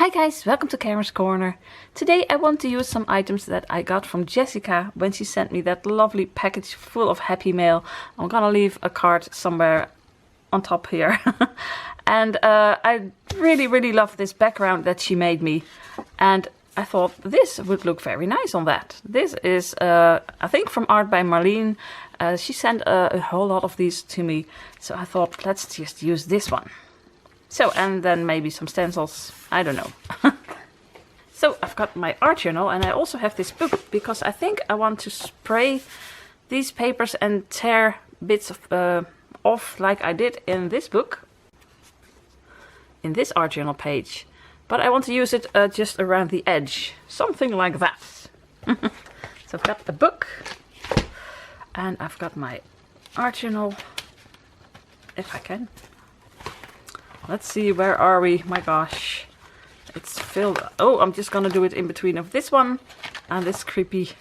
Hi guys, welcome to Cameron's Corner. Today I want to use some items that I got from Jessica when she sent me that lovely package full of Happy Mail. I'm gonna leave a card somewhere on top here. And I really love this background that she made me. And I thought this would look very nice on that. This is, I think, from Art by Marlene. She sent a whole lot of these to me. So I thought, let's just use this one. So, and then maybe some stencils, I don't know. So I've got my art journal and I also have this book because I think I want to spray these papers and tear bits of, off like I did in this book. In this art journal page. But I want to use it just around the edge. Something like that. So I've got the book. And I've got my art journal. If I can. Let's see, where are we? My gosh. It's filled. Oh, I'm just gonna do it in between of this one and this creepy.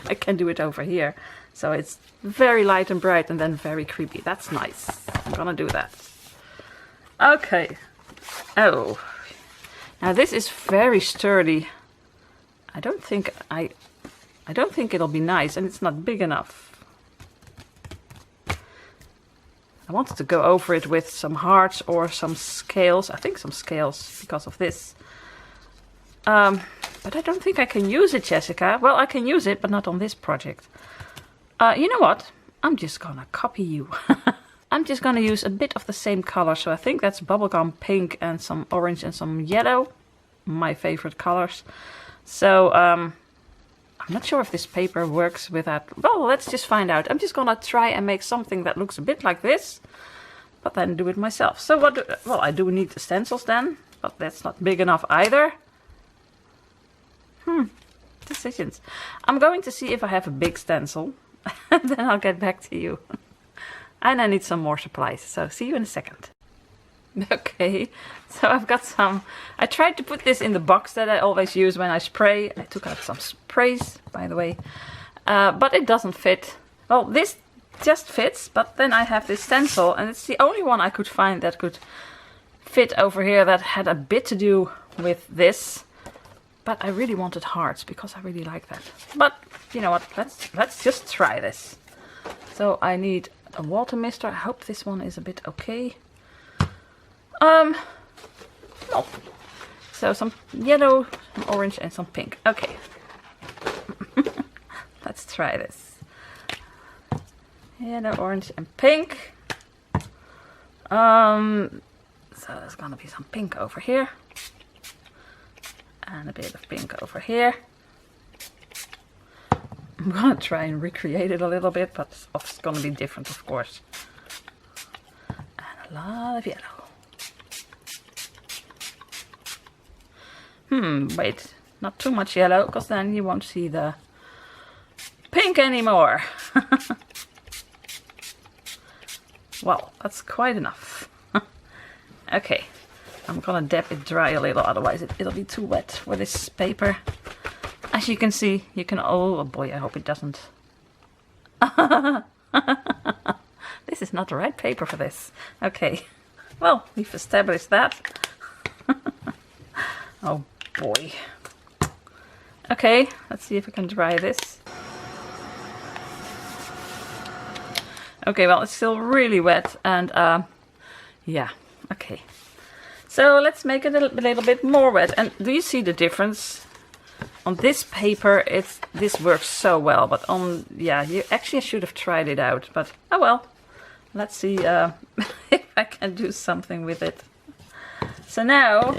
I can do it over here. So it's very light and bright and then very creepy. That's nice. I'm gonna do that. Okay. Oh. Now this is very sturdy. I don't think it'll be nice, and it's not big enough. I wanted to go over it with some hearts or some scales. I think some scales because of this. But I don't think I can use it, Jessica. Well, I can use it, but not on this project. You know what? I'm just gonna copy you. I'm just gonna use a bit of the same color. So I think that's bubblegum pink and some orange and some yellow. My favorite colors. So, I'm not sure if this paper works with that. Well, let's just find out. I'm just gonna try and make something that looks a bit like this, but then do it myself. So well, I do need the stencils then, but that's not big enough either. Decisions. I'm going to see if I have a big stencil, and then I'll get back to you. And I need some more supplies, so see you in a second. Okay, so I've got some. I tried to put this in the box that I always use when I spray. I took out some sprays, by the way, but it doesn't fit. Well, this just fits, but then I have this stencil, and it's the only one I could find that could fit over here that had a bit to do with this. But I really wanted hearts because I really like that. But you know what? Let's just try this. So I need a water mister. I hope this one is a bit okay. No. So some yellow, some orange and some pink. Okay. Let's try this. Yellow, orange and pink. So there's gonna be some pink over here. And a bit of pink over here. I'm gonna try and recreate it a little bit, but it's gonna be different, of course. And a lot of yellow. Wait, not too much yellow, because then you won't see the pink anymore. Well, that's quite enough. Okay, I'm gonna dab it dry a little, otherwise it'll be too wet with this paper. As you can see, you can, oh boy, I hope it doesn't. This is not the right paper for this. Okay, well, we've established that. Oh boy. Okay, let's see if I can dry this. Okay, well, it's still really wet, and yeah, okay. So let's make it a little bit more wet. And do you see the difference? On this paper, this works so well, but on, yeah, I should have tried it out, but oh well. Let's see if I can do something with it. So now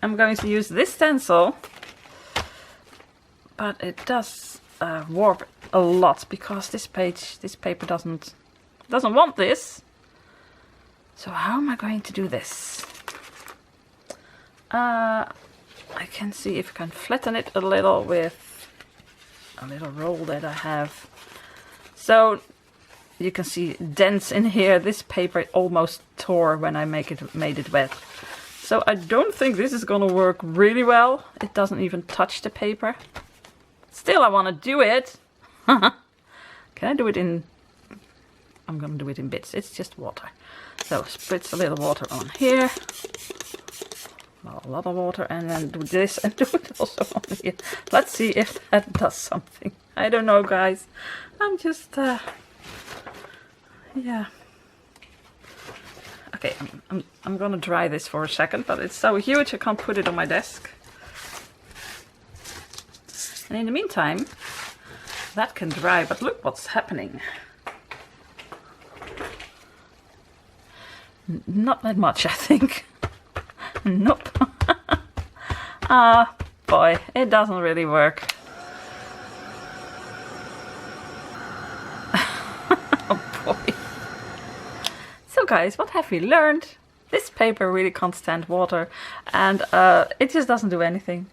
I'm going to use this stencil, but it does warp a lot because this paper doesn't want this. So how am I going to do this? I can see if I can flatten it a little with a little roll that I have. So you can see dents in here. This paper almost tore when I made it wet. So I don't think this is gonna work really well. It doesn't even touch the paper. Still, I want to do it. Can I do it in... I'm gonna do it in bits. It's just water. So spritz a little water on here. well, a lot of water, and then do this and do it also on here. Let's see if that does something. I don't know, guys. I'm just, yeah. Okay, I'm gonna dry this for a second, but it's so huge I can't put it on my desk. And in the meantime, that can dry, but look what's happening. Not that much, I think. Nope. Ah, boy, it doesn't really work. Oh boy. So guys, what have we learned? This paper really can't stand water, and it just doesn't do anything.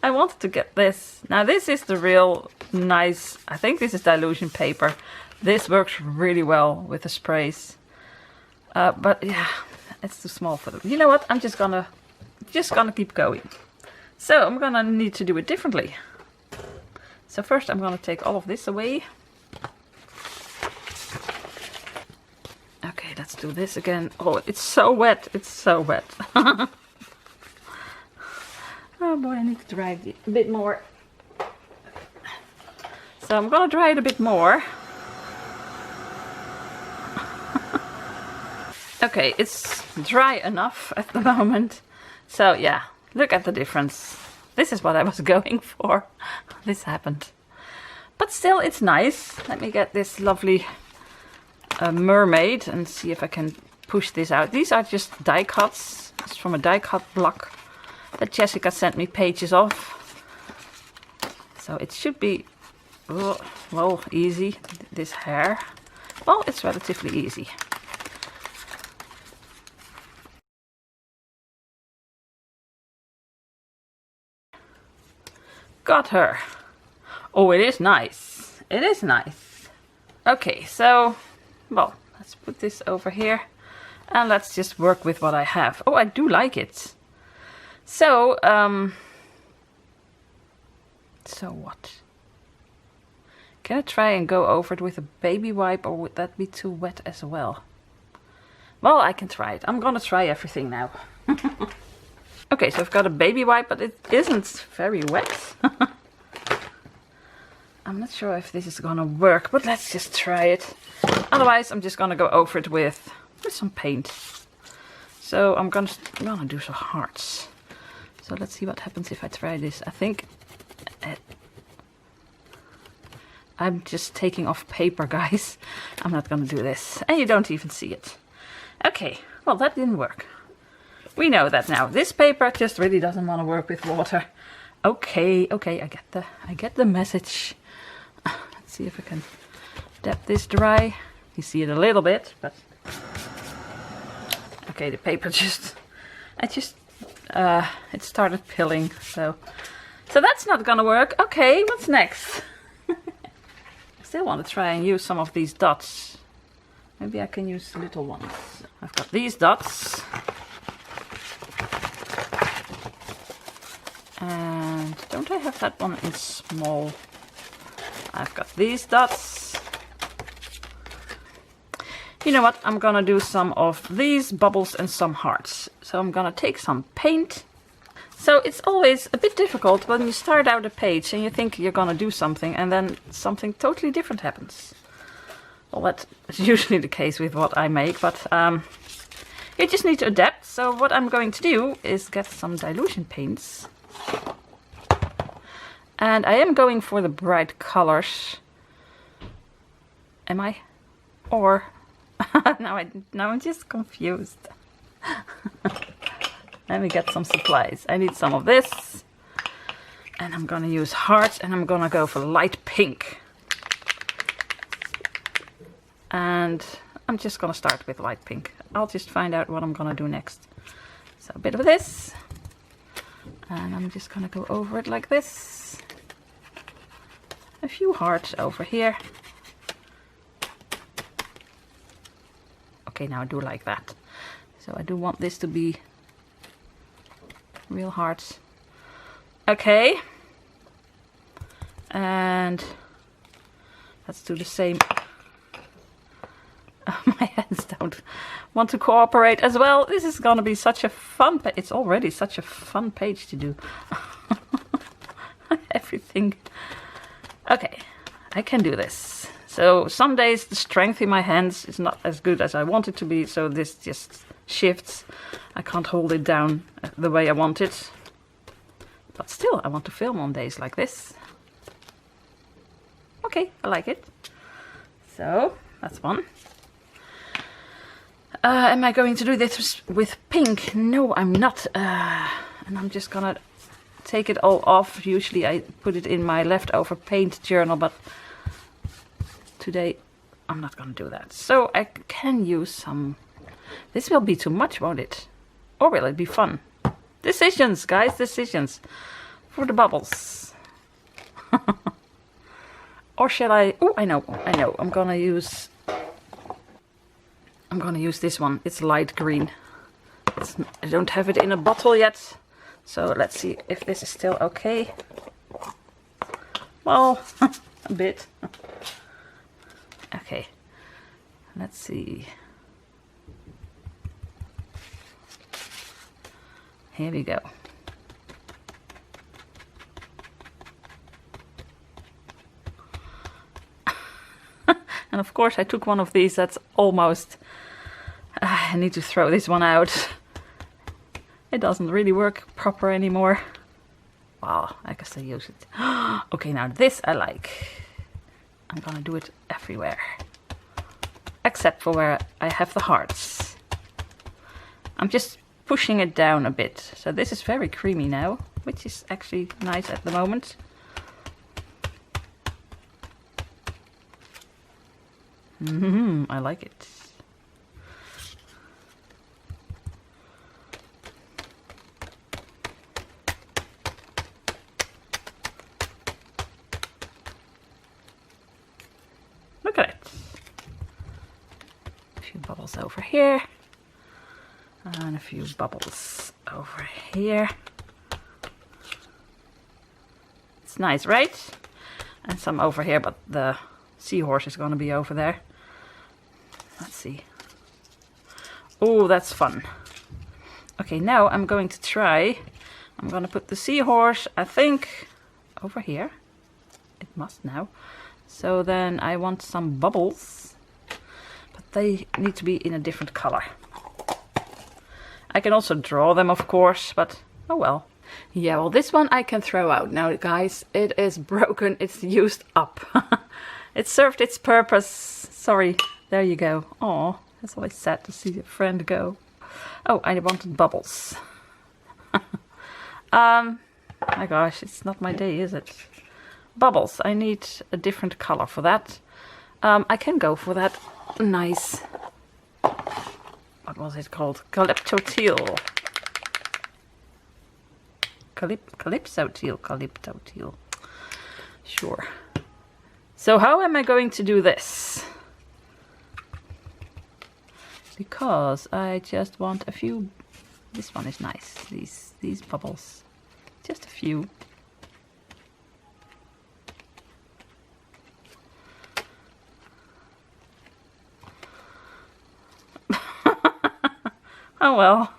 I wanted to get this. Now this is the real nice, I think this is dilution paper. This works really well with the sprays. But yeah, it's too small for them. You know what? I'm just gonna keep going. So I'm gonna need to do it differently. So first I'm gonna take all of this away. Okay, let's do this again. Oh, it's so wet. It's so wet. Oh boy, I need to dry it a bit more. So I'm gonna dry it a bit more. Okay, it's dry enough at the moment. So yeah, look at the difference. This is what I was going for. This happened. But still, it's nice. Let me get this lovely Mermaid and see if I can push this out. These are just die cuts. It's from a die cut block that Jessica sent me pages of. So it should be, well, easy. This hair, well, it's relatively easy. Got her. Oh, it is nice. It is nice. Okay, so, well, let's put this over here. And let's just work with what I have. Oh, I do like it. So, so what? Can I try and go over it with a baby wipe, or would that be too wet as well? Well, I can try it. I'm gonna try everything now. Okay, so I've got a baby wipe, but it isn't very wet. I'm not sure if this is gonna work, but let's just try it. Otherwise, I'm just gonna go over it with some paint. So I'm gonna do some hearts. So let's see what happens if I try this. I think I'm just taking off paper, guys. I'm not gonna do this, and you don't even see it. Okay, well, that didn't work. We know that now. This paper just really doesn't want to work with water. Okay, I get the message. Let's see if I can dab this dry. You see it a little bit, but okay, the paper just, it started pilling, so that's not gonna work. Okay, what's next? I still want to try and use some of these dots. Maybe I can use little ones. I've got these dots. And don't I have that one in small? I've got these dots. You know what? I'm gonna do some of these bubbles and some hearts. So I'm gonna take some paint. So it's always a bit difficult when you start out a page and you think you're gonna do something and then something totally different happens. Well, that's usually the case with what I make, but you just need to adapt. So what I'm going to do is get some dilution paints. And I am going for the bright colors. Am I? Or now I'm just confused. Let me get some supplies. I need some of this. And I'm gonna use hearts, and I'm gonna go for light pink. And I'm just gonna start with light pink. I'll just find out what I'm gonna do next. So a bit of this. And I'm just gonna go over it like this. A few hearts over here. Okay, now I do like that. So I do want this to be real hearts. Okay. And let's do the same. Oh, My hands don't want to cooperate as well. This is gonna be such a fun page. It's already such a fun page to do. Everything. Okay, I can do this. So some days the strength in my hands is not as good as I want it to be, so this just shifts. I can't hold it down the way I want it. But still, I want to film on days like this. Okay, I like it. So, that's one. Am I going to do this with pink? No, I'm not. And I'm just gonna take it all off. Usually I put it in my leftover paint journal, but today I'm not gonna do that. So I can use some... This will be too much, won't it? Or will it be fun? Decisions, guys, decisions. For the bubbles. Or shall I... Oh, I know. I'm gonna use this one. It's light green. I don't have it in a bottle yet. So let's see if this is still okay. Well, a bit. Okay. Let's see. Here we go. And of course I took one of these that's almost... I need to throw this one out. It doesn't really work proper anymore. Wow, I guess I use it. Okay, now this I like. I'm gonna do it everywhere. Except for where I have the hearts. I'm just pushing it down a bit. So this is very creamy now, which is actually nice at the moment. I like it. Look at it. A few bubbles over here. And a few bubbles over here. It's nice, right? And some over here, but the seahorse is going to be over there. Let's see. Oh, that's fun. Okay, now I'm going to try. I'm going to put the seahorse, I think, over here. It must now. So then I want some bubbles. But they need to be in a different color. I can also draw them, of course, but oh well. Yeah, well, this one I can throw out now, guys. It is broken. It's used up. It served its purpose. Sorry. There you go. Oh, it's always sad to see a friend go. Oh, I wanted bubbles. My gosh, it's not my day, is it? Bubbles. I need a different color for that. I can go for that nice... What was it called? Calypso teal. Calypso teal. Sure. So how am I going to do this? Because I just want a few... This one is nice. These bubbles. Just a few. Oh well,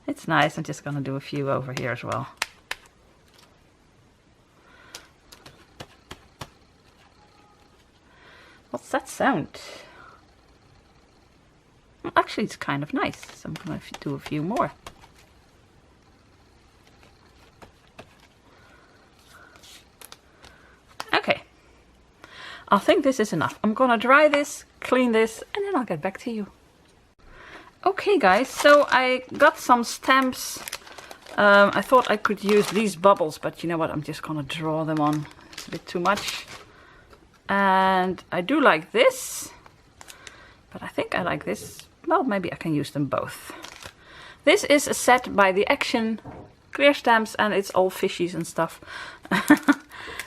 it's nice. I'm just gonna do a few over here as well. What's that sound? Well, actually, it's kind of nice. So I'm gonna do a few more. Okay. I think this is enough. I'm gonna dry this, clean this, and then I'll get back to you. Okay guys, so I got some stamps. I thought I could use these bubbles, but you know what, I'm just gonna draw them on. It's a bit too much. And I do like this, but I think I like this. Well, maybe I can use them both. This is a set by The Action, clear stamps, and it's all fishies and stuff.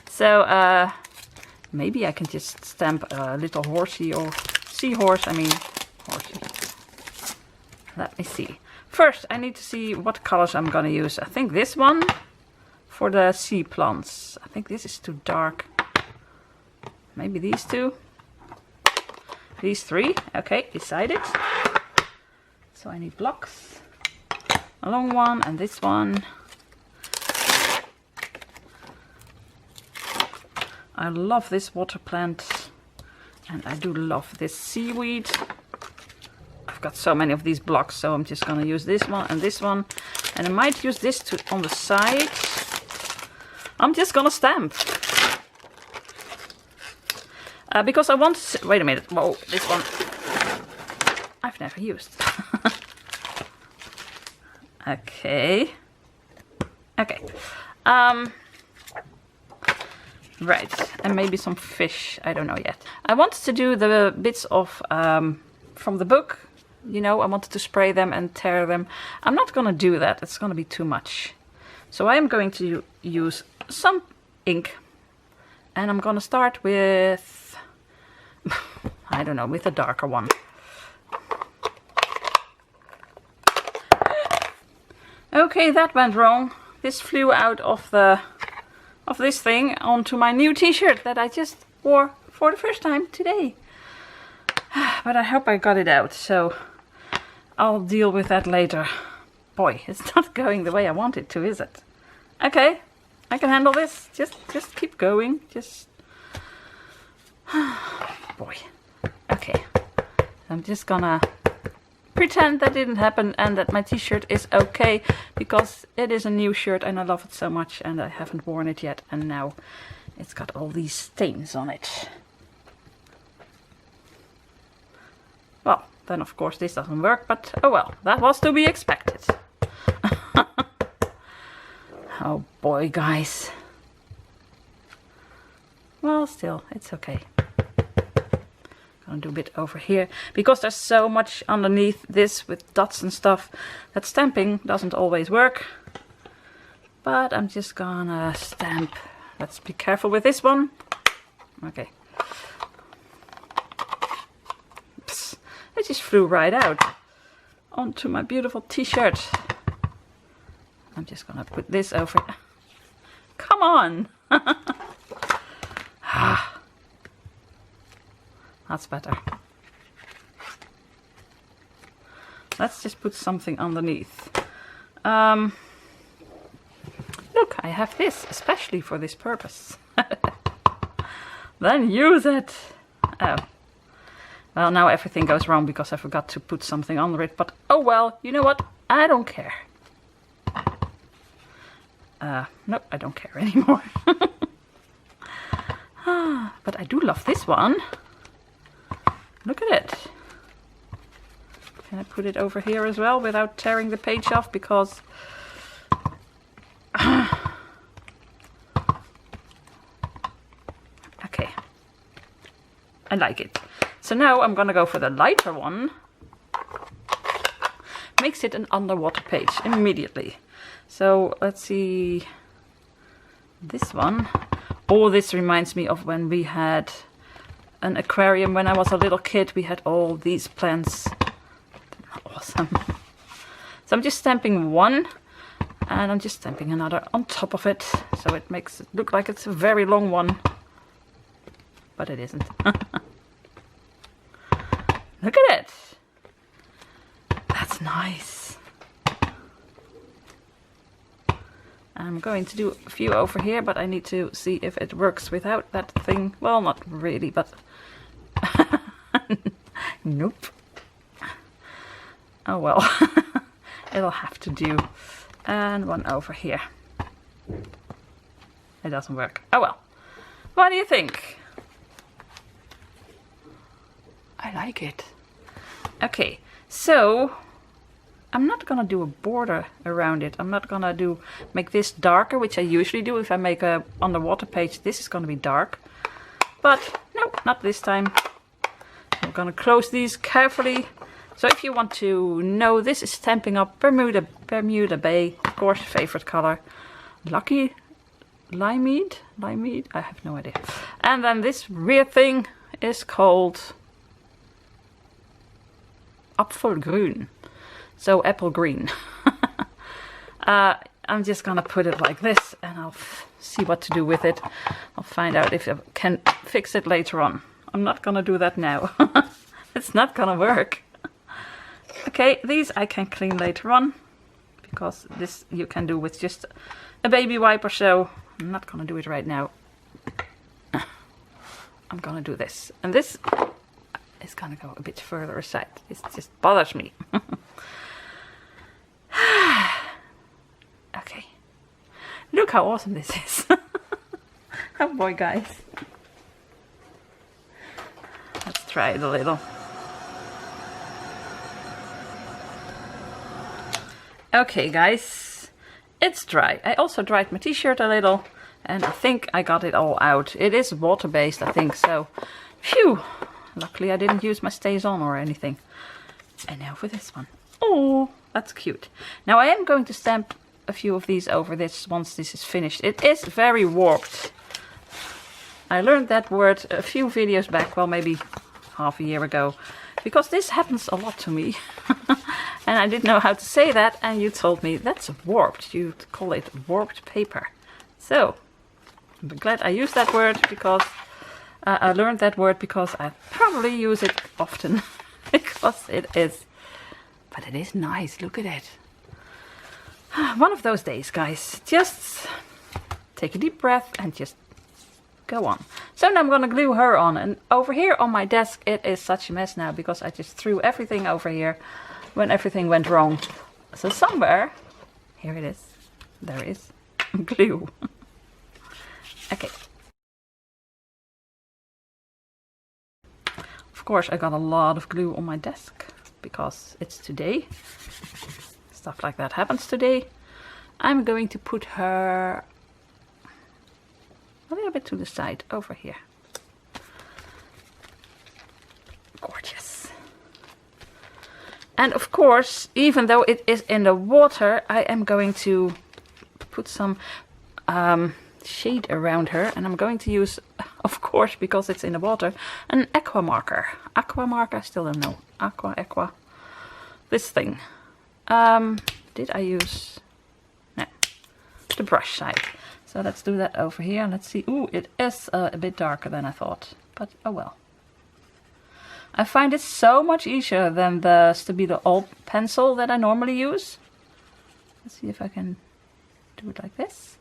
So maybe I can just stamp a little horsey or seahorse, I mean horsey. Let me see. First, I need to see what colors I'm gonna use. I think this one for the sea plants. I think this is too dark. Maybe these two. these 3. Okay, decided. So I need blocks. A long one and this one. I love this water plant. And I do love this seaweed. I've got so many of these blocks, so I'm just gonna use this one and this one. And I might use this on the side. I'm just gonna stamp. Because I want to... Wait a minute. Whoa, this one I've never used. Okay. Okay. Right. And maybe some fish. I don't know yet. I wanted to do the bits of from the book. You know, I wanted to spray them and tear them. I'm not gonna do that. It's gonna be too much. So I am going to use some ink. And I'm gonna start with... I don't know, with a darker one. Okay, that went wrong. This flew out of this thing onto my new t-shirt that I just wore for the first time today. But I hope I got it out, so I'll deal with that later. Boy, it's not going the way I want it to, is it? Okay, I can handle this. Just keep going. Just... Boy. Okay. I'm just gonna pretend that didn't happen and that my t-shirt is okay, because it is a new shirt and I love it so much and I haven't worn it yet, and now it's got all these stains on it. Well, then of course this doesn't work, but oh well, that was to be expected. Oh boy, guys. Well, still, it's okay. Gonna do a bit over here, because there's so much underneath this with dots and stuff that stamping doesn't always work. But I'm just gonna stamp. Let's be careful with this one. Okay. Psst, it just flew right out onto my beautiful t-shirt. I'm just gonna put this over. Come on! That's better. Let's just put something underneath. Look, I have this, especially for this purpose. Then use it! Oh. Well, now everything goes wrong because I forgot to put something under it, but oh well, you know what? I don't care. Nope, I don't care anymore. But I do love this one. Look at it. Can I put it over here as well without tearing the page off? Because... Okay. I like it. So now I'm gonna go for the lighter one. Makes it an underwater page immediately. So let's see. This one. Oh, this reminds me of when we had an aquarium when I was a little kid. We had all these plants. Awesome. So I'm just stamping one, and I'm just stamping another on top of it, so it makes it look like it's a very long one, but it isn't. Look at it. That's nice. I'm going to do a few over here, but I need to see if it works without that thing. Well, not really, but... Nope. Oh well. It'll have to do. And one over here. It doesn't work. Oh well. What do you think? I like it. Okay, so... I'm not gonna do a border around it. I'm not gonna make this darker, which I usually do if I make a underwater page. This is gonna be dark, but no, not this time. I'm gonna close these carefully. So if you want to know, this is Stampin' Up! Bermuda Bay, of course, favorite color. Lucky Limeade? I have no idea. And then this weird thing is called Apfelgrün. So apple green. I'm just gonna put it like this and I'll see what to do with it. I'll find out if I can fix it later on. I'm not gonna do that now. It's not gonna work. Okay, these I can clean later on, because this you can do with just a baby wipe or so. I'm not gonna do it right now. I'm gonna do this. And this is gonna go a bit further aside. This just bothers me. Okay. Look how awesome this is. Oh boy, guys. Let's try it a little. Okay, guys. It's dry. I also dried my t-shirt a little. And I think I got it all out. It is water-based, I think, so phew. Luckily I didn't use my stays on or anything. And now for this one. Oh, that's cute. Now I am going to stamp a few of these over this once this is finished. It is very warped. I learned that word a few videos back, well, maybe half a year ago, because this happens a lot to me. And I didn't know how to say that, and you told me that's warped. You call it warped paper. So I'm glad I used that word, because I learned that word because I probably use it often. Because it is, but it is nice. Look at it. One of those days, guys. Just take a deep breath and just go on. So now I'm gonna glue her on, and over here on my desk it is such a mess now because I just threw everything over here when everything went wrong. So somewhere, here it is, there is glue. Okay. Of course I got a lot of glue on my desk because it's today. Stuff like that happens today. I'm going to put her a little bit to the side over here. Gorgeous. And of course, even though it is in the water, I am going to put some shade around her, and I'm going to use, of course, because it's in the water, an aqua marker. Aqua marker, I still don't know. Aqua. This thing. Did I use... No. The brush side. So let's do that over here. Let's see. Ooh, it is a bit darker than I thought. But oh well. I find it so much easier than the Stabilo old pencil that I normally use. Let's see if I can do it like this.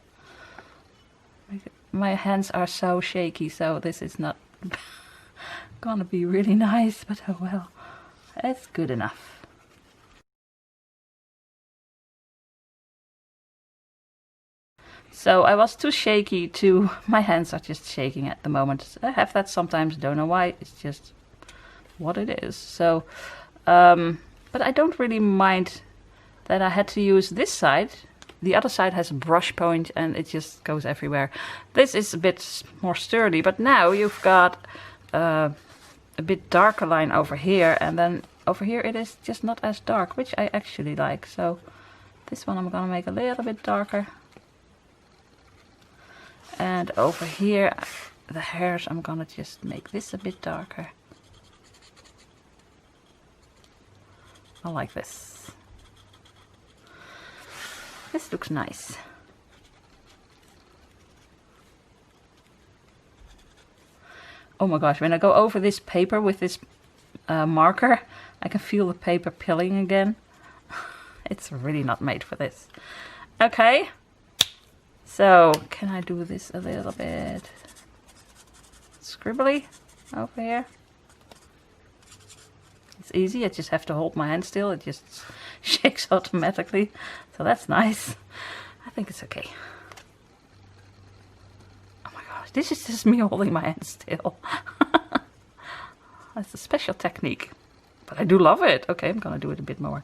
My hands are so shaky, so this is not gonna be really nice, but oh well. It's good enough. So I was too shaky to... My hands are just shaking at the moment. I have that sometimes, don't know why. It's just what it is. So, but I don't really mind that I had to use this side. The other side has a brush point and it just goes everywhere. This is a bit more sturdy, but now you've got a bit darker line over here, and then over here it is just not as dark, which I actually like. So this one I'm gonna make a little bit darker. And over here, the hairs, I'm gonna just make this a bit darker. I like this. This looks nice. Oh my gosh, when I go over this paper with this marker, I can feel the paper peeling again. It's really not made for this. Okay. So, can I do this a little bit scribbly over here? It's easy, I just have to hold my hand still, it just shakes automatically. So that's nice. I think it's okay. Oh my gosh, this is just me holding my hand still. That's a special technique. But I do love it. Okay, I'm gonna do it a bit more.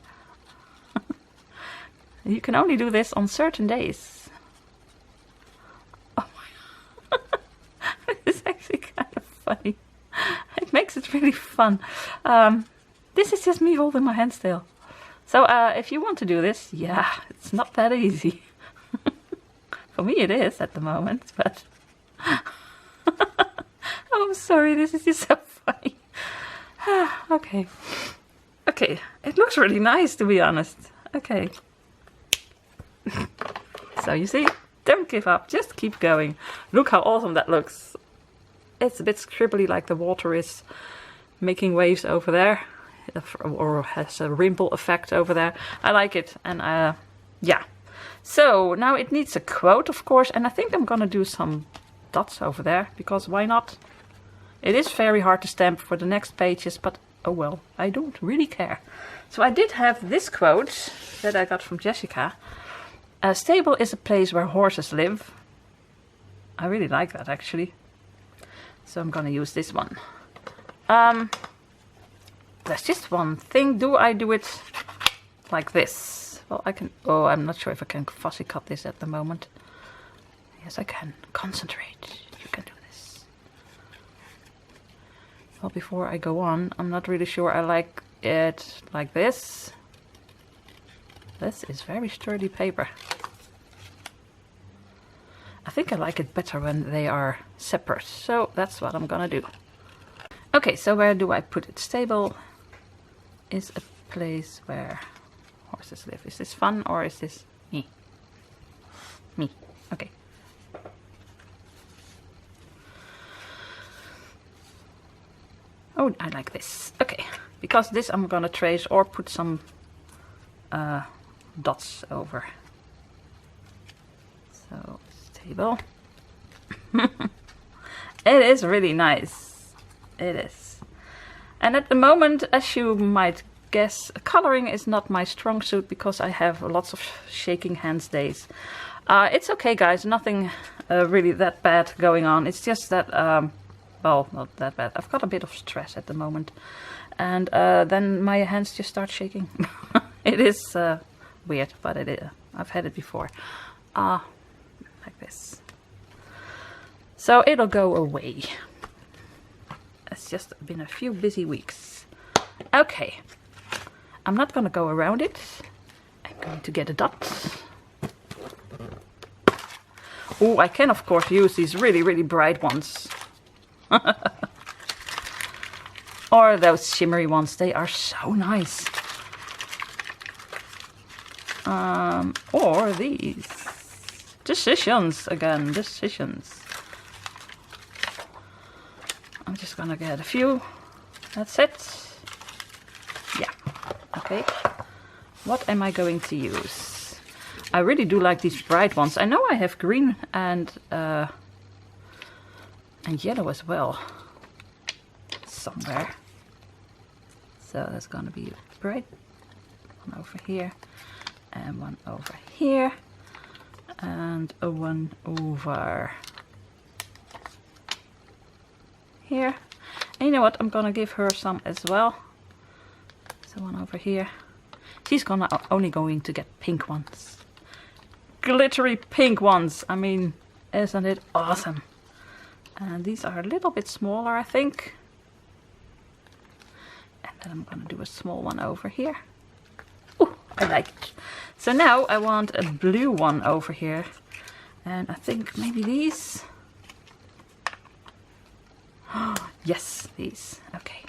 You can only do this on certain days. Funny. It makes it really fun. This is just me holding my hand still. So if you want to do this, yeah, it's not that easy. For me it is at the moment, but oh, I'm sorry, this is just so funny. Okay. Okay, it looks really nice, to be honest. Okay. So you see, don't give up, just keep going. Look how awesome that looks. It's a bit scribbly like the water is making waves over there, or has a ripple effect over there. I like it, and yeah. So now it needs a quote, of course, and I think I'm gonna do some dots over there, because why not? It is very hard to stamp for the next pages, but oh well, I don't really care. So I did have this quote that I got from Jessica. A stable is a place where horses live. I really like that, actually. So I'm gonna use this one. There's just one thing. Do I do it like this? Well, I can... Oh, I'm not sure if I can fussy cut this at the moment. Yes, I can. Concentrate. You can do this. Well, before I go on, I'm not really sure I like it like this. This is very sturdy paper. I think I like it better when they are separate, so that's what I'm gonna do. Okay, so where do I put it? Stable is a place where horses live. Is this fun or is this me? Me, okay. Oh, I like this. Okay, because this I'm gonna trace or put some dots over. So, stable. It is really nice. It is. And at the moment, as you might guess, coloring is not my strong suit because I have lots of shaking hands days. It's okay, guys. Nothing really that bad going on. It's just that, well, not that bad. I've got a bit of stress at the moment. And then my hands just start shaking. It is weird, but it is. I've had it before. Like this. So it'll go away. It's just been a few busy weeks. Okay. I'm not gonna go around it. I'm going to get a dot. Oh, I can of course use these really, really bright ones. Or those shimmery ones. They are so nice. Or these. Decisions again. Decisions. I'm just gonna get a few. That's it. Yeah. Okay. What am I going to use? I really do like these bright ones. I know I have green and yellow as well. Somewhere. So there's gonna be a bright one over here and one over here and a one over here. And you know what? I'm gonna give her some as well. So one over here. She's only going to get pink ones. Glittery pink ones. I mean, isn't it awesome? And these are a little bit smaller, I think. And then I'm gonna do a small one over here. Ooh, I like it. So now I want a blue one over here. And I think maybe these. Yes, these. Okay.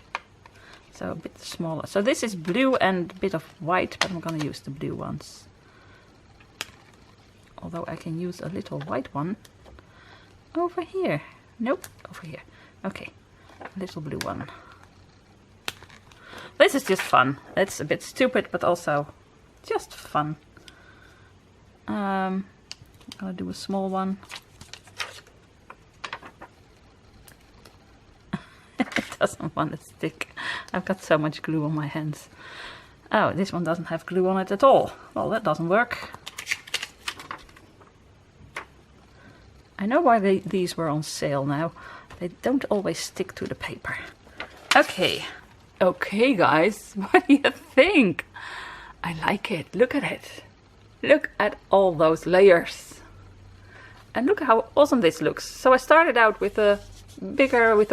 So a bit smaller. So this is blue and a bit of white, but I'm gonna use the blue ones. Although I can use a little white one over here. Nope, over here. Okay, a little blue one. This is just fun. It's a bit stupid, but also just fun. I'm gonna do a small one. It doesn't want to stick. I've got so much glue on my hands. Oh, this one doesn't have glue on it at all. Well, that doesn't work. I know why these were on sale now. They don't always stick to the paper. Okay. Okay, guys. What do you think? I like it. Look at it. Look at all those layers. And look how awesome this looks. So I started out with a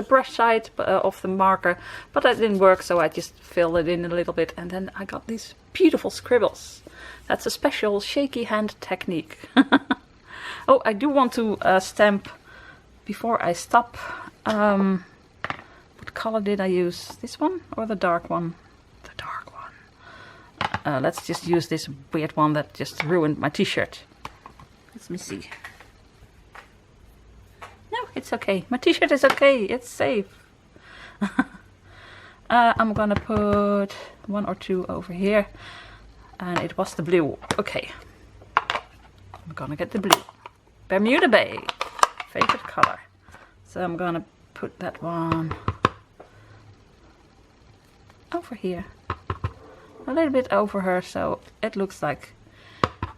brush side of the marker, but that didn't work, so I just filled it in a little bit, and then I got these beautiful scribbles. That's a special shaky hand technique. Oh, I do want to stamp before I stop. What color did I use? This one or the dark one? The dark one. Let's just use this weird one that just ruined my t-shirt. Let me see. No, it's okay. My t-shirt is okay. It's safe. I'm gonna put 1 or 2 over here. And it was the blue. Okay. I'm gonna get the blue. Bermuda Bay. Favorite color. So I'm gonna put that one over here. A little bit over her, so it looks like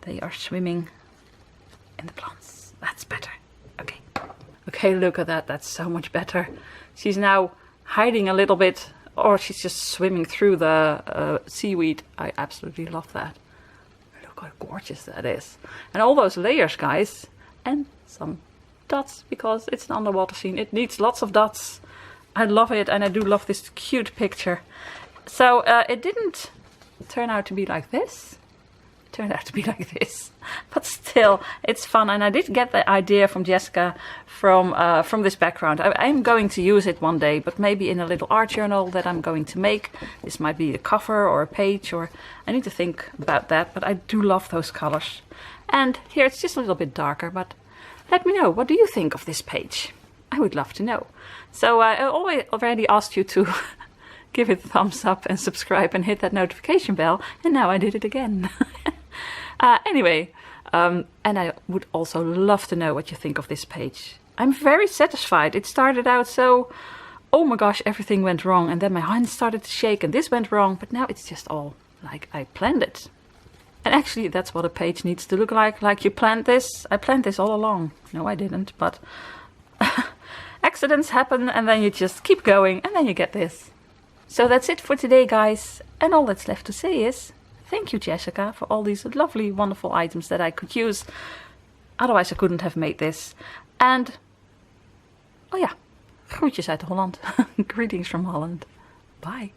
they are swimming in the plants. That's better. Okay. Okay, look at that. That's so much better. She's now hiding a little bit, or she's just swimming through the seaweed. I absolutely love that. Look how gorgeous that is. And all those layers, guys. And some dots, because it's an underwater scene. It needs lots of dots. I love it, and I do love this cute picture. So it didn't turn out to be like this. It turned out to be like this. But still, it's fun. And I did get the idea from Jessica from this background. I'm going to use it one day, but maybe in a little art journal that I'm going to make. This might be a cover or a page, or I need to think about that. But I do love those colors. And here it's just a little bit darker, but let me know, what do you think of this page? I would love to know. So I already asked you to give it a thumbs up and subscribe and hit that notification bell. And now I did it again. Anyway, and I would also love to know what you think of this page. I'm very satisfied. It started out so, oh my gosh, everything went wrong. And then my hands started to shake and this went wrong. But now it's just all like I planned it. And actually, that's what a page needs to look like. Like you planned this. I planned this all along. No, I didn't, but accidents happen and then you just keep going and then you get this. So that's it for today, guys. And all that's left to say is thank you, Jessica, for all these lovely, wonderful items that I could use. Otherwise, I couldn't have made this. And, oh ja, groetjes uit Holland. Greetings from Holland. Bye.